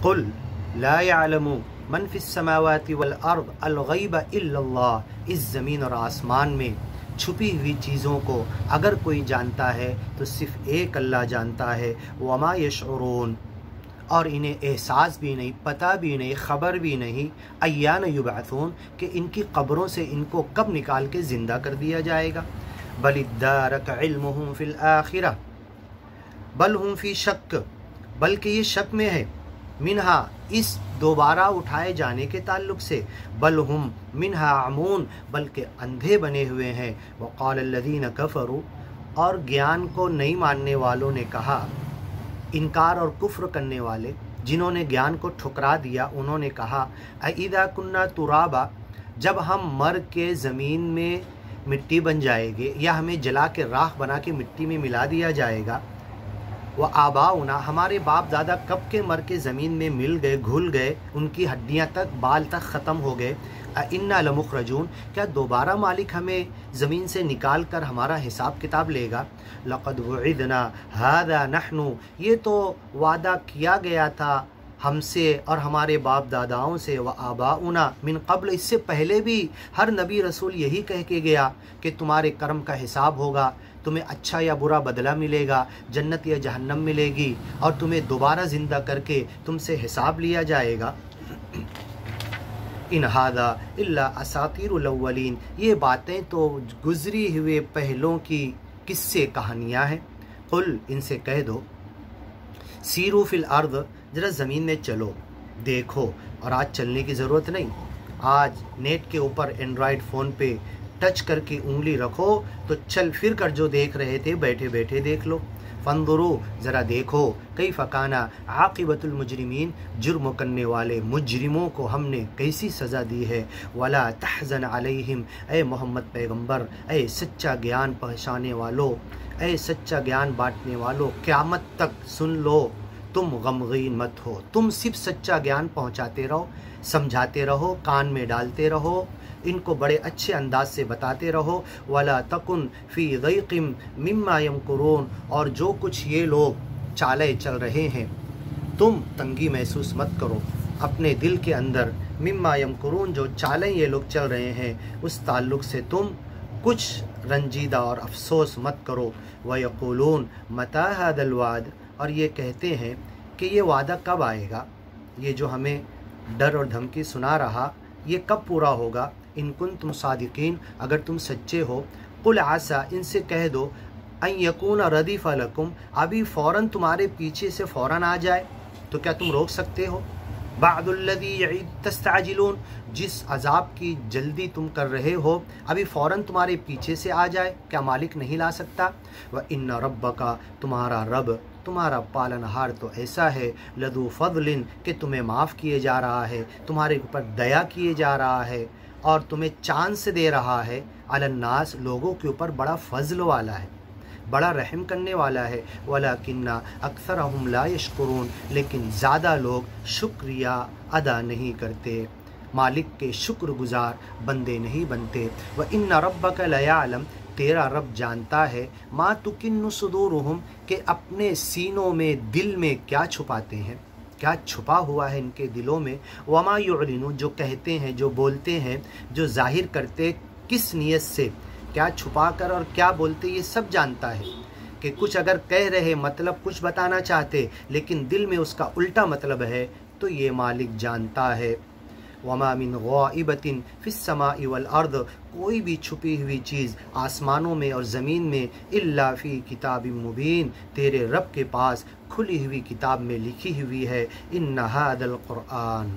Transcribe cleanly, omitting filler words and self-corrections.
قل لا يعلم من فی السماوات والارض الغیب الا اللہ، اس زمین اور آسمان میں چھپی ہوئی چیزوں کو اگر کوئی جانتا ہے تو صرف ایک اللہ جانتا ہے۔ وما یشعرون، اور انہیں احساس بھی نہیں، پتہ بھی نہیں، خبر بھی نہیں، ایان یبعثون، کہ ان کی قبروں سے ان کو کب نکال کے زندہ کر دیا جائے گا۔ بل ادارک علمہم فی الآخرہ، بل ہم فی شک، بلکہ یہ شک میں ہے، منہا، اس دوبارہ اٹھائے جانے کے تعلق سے، بل ہم منہا عمون، بلکہ اندھے بنے ہوئے ہیں۔ وقال الذین کفروا، اور گیان کو نہیں ماننے والوں نے کہا، انکار اور کفر کرنے والے جنہوں نے گیان کو ٹھکرا دیا، انہوں نے کہا اَإِذَا كُنَّا تُرَابًا، جب ہم مر کے زمین میں مٹی بن جائے گے، یا ہمیں جلا کے راکھ بنا کے مٹی میں ملا دیا جائے گا، وَآبَاؤُنَا، ہمارے باپ دادا کب کے مر کے زمین میں مل گئے، گھل گئے، ان کی ہڈیاں تک، بال تک ختم ہو گئے، اِنَّا لَمُخْرَجُونَ، کیا دوبارہ مالک ہمیں زمین سے نکال کر ہمارا حساب کتاب لے گا؟ لَقَدْ وُعِدْنَا هَذَا نَحْنُ، یہ تو وعدہ کیا گیا تھا ہم سے اور ہمارے باپ داداؤں سے، وَآبَاؤُنَا مِن قبل، اس سے پہلے بھی ہر نبی رسول یہی کہہ کے گیا کہ تمہارے کرم کا حساب ہوگا، تمہیں اچھا یا برا بدلہ ملے گا، جنت یا جہنم ملے گی، اور تمہیں دوبارہ زندہ کر کے تم سے حساب لیا جائے گا۔ ان ھذا الا اساطیر الاولین، یہ باتیں تو گزری ہوئے پہلوں کی قصے کہانیاں ہیں۔ قل، ان سے کہہ دو، سیرو فی الارض، ذرا زمین میں چلو دیکھو، اور آج چلنے کی ضرورت نہیں، آج نیٹ کے اوپر اینڈرائڈ فون پہ ٹچ کر کے انگلی رکھو تو چل پھر کر جو دیکھ رہے تھے بیٹھے بیٹھے دیکھ لو۔ فانظروا، ذرا دیکھو، کیف کان عاقبۃ المجرمین، جرم کرنے والے مجرموں کو ہم نے کیسی سزا دی ہے۔ ولا تحزن علیہم، اے محمد پیغمبر، اے سچا گیان پہنچانے والو، اے سچا گیان بانٹنے والو، قیامت تک سن لو، تم غمگین مت ہو، تم صرف سچا گیان پہنچاتے رہو، سمجھاتے رہو، کان میں ڈالتے رہو، ان کو بڑے اچھے انداز سے بتاتے رہو۔ وَلَا تَكُنْ فِي ضَيْقٍ مِّمَّا يَمْكُرُونَ، اور جو کچھ یہ لوگ چالیں چل رہے ہیں تم تنگی محسوس مت کرو اپنے دل کے اندر، مِّمَّا يَمْكُرُونَ، جو چالیں یہ لوگ چل رہے ہیں اس تعلق سے تم کچھ رنجیدہ اور افسوس مت کرو۔ وَيَقُولُونَ مَتَىٰ هَٰذَا الْوَعْدُ، اور یہ کہتے ہیں کہ یہ وعدہ کب آئے گا، یہ جو ہمیں ڈر اور دھمکی سنا رہا یہ کب پورا ہوگا؟ ان کنتم صادقین، اگر تم سچے ہو۔ قل عسیٰ، ان سے کہہ دو، ان یکون ردیف لکم، ابھی فوراً تمہارے پیچھے سے فوراً آ جائے تو کیا تم روک سکتے ہو؟ بعد الذی تستعجلون، جس عذاب کی جلدی تم کر رہے ہو ابھی فوراً تمہارے پیچھے سے آ جائے، کیا مالک نہیں لا سکتا؟ وَإِنَّ رَبَّكَ، تمہارا رب، تمہارا پالنہار تو ایسا ہے، لذو فضل، کہ تمہیں معاف کیے جا رہا ہے، تمہارے اوپر دیا کیے جا رہا ہے، اور تمہیں چانس دے رہا ہے، علی الناس، لوگوں کے اوپر بڑا فضل والا ہے، بڑا رحم کرنے والا ہے۔ ولیکن اکثرہم لا یشکرون، لیکن زیادہ لوگ شکریہ ادا نہیں کرتے، مالک کے شکر گزار بندے نہیں بنتے۔ وَإِنَّ رَبَّكَ لَيَعْلَمُ، تیرا رب جانتا ہے، ما تُكِنُّ صُدُورُهُمْ، کہ اپنے سینوں میں، دل میں کیا چھپاتے ہیں، کیا چھپا ہوا ہے ان کے دلوں میں۔ وما یعلنون، جو کہتے ہیں، جو بولتے ہیں، جو ظاہر کرتے کس نیت سے، کیا چھپا کر اور کیا بولتے، یہ سب جانتا ہے، کہ کچھ اگر کہہ رہے مطلب کچھ بتانا چاہتے لیکن دل میں اس کا الٹا مطلب ہے، تو یہ مالک جانتا ہے۔ وما من غائبۃ فی السماء والارض، کوئی بھی چھپی ہوئی چیز آسمانوں میں اور زمین میں، الا فی کتاب مبین، تیرے رب کے پاس کھلی ہوئی کتاب میں لکھی ہوئی ہے۔ ان ھذا القرآن